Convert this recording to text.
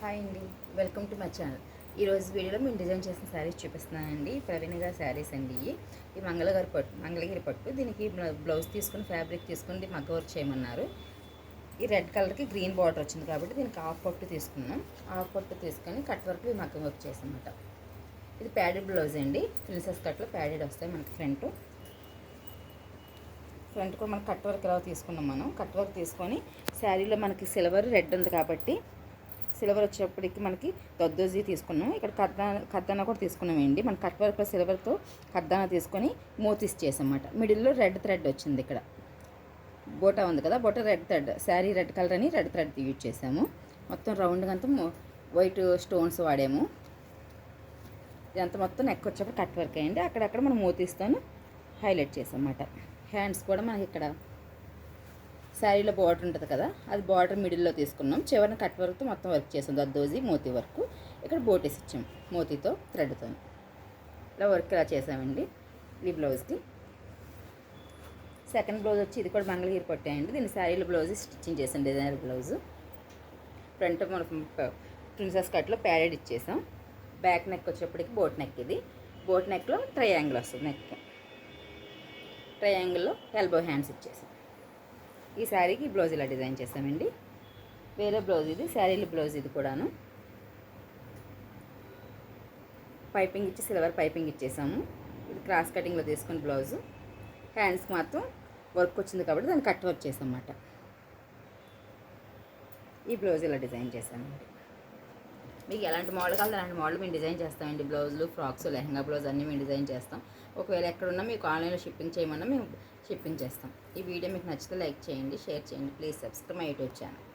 Hi అండి, welcome to my channel. ఈరోజు వీడియోలో మేము డిజైన్ చేసిన శారీస్ చూపిస్తున్నానండి. ప్రవీణ్ గారి శారీస్ అండి. ఈ మంగళగిరి పట్టు. దీనికి బ్లౌజ్ తీసుకుని ఫ్యాబ్రిక్ తీసుకుని మగ్గ వర్క్ చేయమన్నారు. ఈ రెడ్ కలర్కి గ్రీన్ బార్డర్ వచ్చింది కాబట్టి దీనికి హాఫ్ పట్టు తీసుకున్నాం. హాఫ్ పట్టు తీసుకొని కట్ వర్క్ మగ్గ వర్క్ చేసామన్నమాట. ఇది ప్యాడెడ్ బ్లౌజ్ అండి. ప్రిన్సెస్ కట్లో ప్యాడెడ్ వస్తాయి మనకి ఫ్రంట్ కూడా మనకి కట్ వర్క్ ఎలా తీసుకున్నాం. మనం కట్ వర్క్ తీసుకొని శారీలో మనకి సిల్వర్ రెడ్ ఉంది కాబట్టి సిల్వర్ వచ్చేప్పటికి మనకి దద్దోజీ తీసుకున్నాం. ఇక్కడ కర్దానా కూడా తీసుకున్నామండి. మన కట్ వర్క్లో సిల్వర్తో కర్దానా తీసుకొని మోతీస్ చేసామన్నమాట. మిడిల్లో రెడ్ థ్రెడ్ వచ్చింది. ఇక్కడ బోటా ఉంది కదా, బోటా red thread, sari red colour అని రెడ్ థ్రెడ్ యూజ్ చేసాము. మొత్తం రౌండ్గా అంతా వైట్ స్టోన్స్ వాడాము. ఇదంతా మొత్తం నెక్ వచ్చేప్పుడు కట్ వర్క్ అయ్యండి. అక్కడక్కడ మనం మోతీస్తాను హైలైట్ చేసామన్నమాట. హ్యాండ్స్ కూడా మనకి ఇక్కడ శారీలో బార్డర్ ఉంటుంది కదా, అది బార్డర్ మిడిల్లో తీసుకున్నాం. చివరిన కట్ వర్క్తో మొత్తం వర్క్ చేసాం. దద్దోజీ మోతీ వర్క్. ఇక్కడ బోటీస్ ఇచ్చాం మోతీతో థ్రెడ్తో. ఇలా వర్క్ ఇలా చేసామండి ఈ బ్లౌజ్కి. సెకండ్ బ్లౌజ్ వచ్చి ఇది కూడా మంగళగిరి పట్టాయండి. దీన్ని శారీలో బ్లౌజ్ స్టిచ్చింగ్ చేసాం. Designer blouse. ఫ్రంట్ మనం ప్రిన్సెస్ కట్లో ప్యాడెడ్ ఇచ్చేసాం. బ్యాక్ నెక్ వచ్చేప్పటికి బోట్ నెక్. ఇది బోట్ నెక్లో ట్రయాంగిల్ వస్తుంది. నెక్ ట్రయాంగిల్లో ఎల్బో హ్యాండ్స్ ఇచ్చేసాం. ఈ శారీకి బ్లౌజ్ ఇలా డిజైన్ చేసామండి. వేరే బ్లౌజ్ ఇది, శారీలో బ్లౌజ్ ఇది కూడాను. పైపింగ్ ఇచ్చి సిల్వర్ పైపింగ్ ఇచ్చేసాము. ఇది క్రాస్ కటింగ్లో తీసుకుని బ్లౌజు. హ్యాండ్స్కి మాత్రం వర్క్ వచ్చింది కాబట్టి దాన్ని కట్ వర్క్ చేసామన్నమాట. ఈ బ్లౌజ్ ఇలా డిజైన్ చేసామండి. మీకు ఎలాంటి మోడల్ కావాలి అలాంటి మోడల్ మేము డిజైన్ చేస్తామండి. బ్లౌజులు, ఫ్రాక్స్, లెహంగా బ్లౌజ్ అన్నీ మేము డిజైన్ చేస్తాం. ఒకవేళ ఎక్కడున్నా మీకు ఆన్లైన్లో షిప్పింగ్ చేయమన్నా మేము షిప్పింగ్ చేస్తాం. ఈ వీడియో మీకు నచ్చితే లైక్ చేయండి, షేర్ చేయండి. Please subscribe my YouTube channel.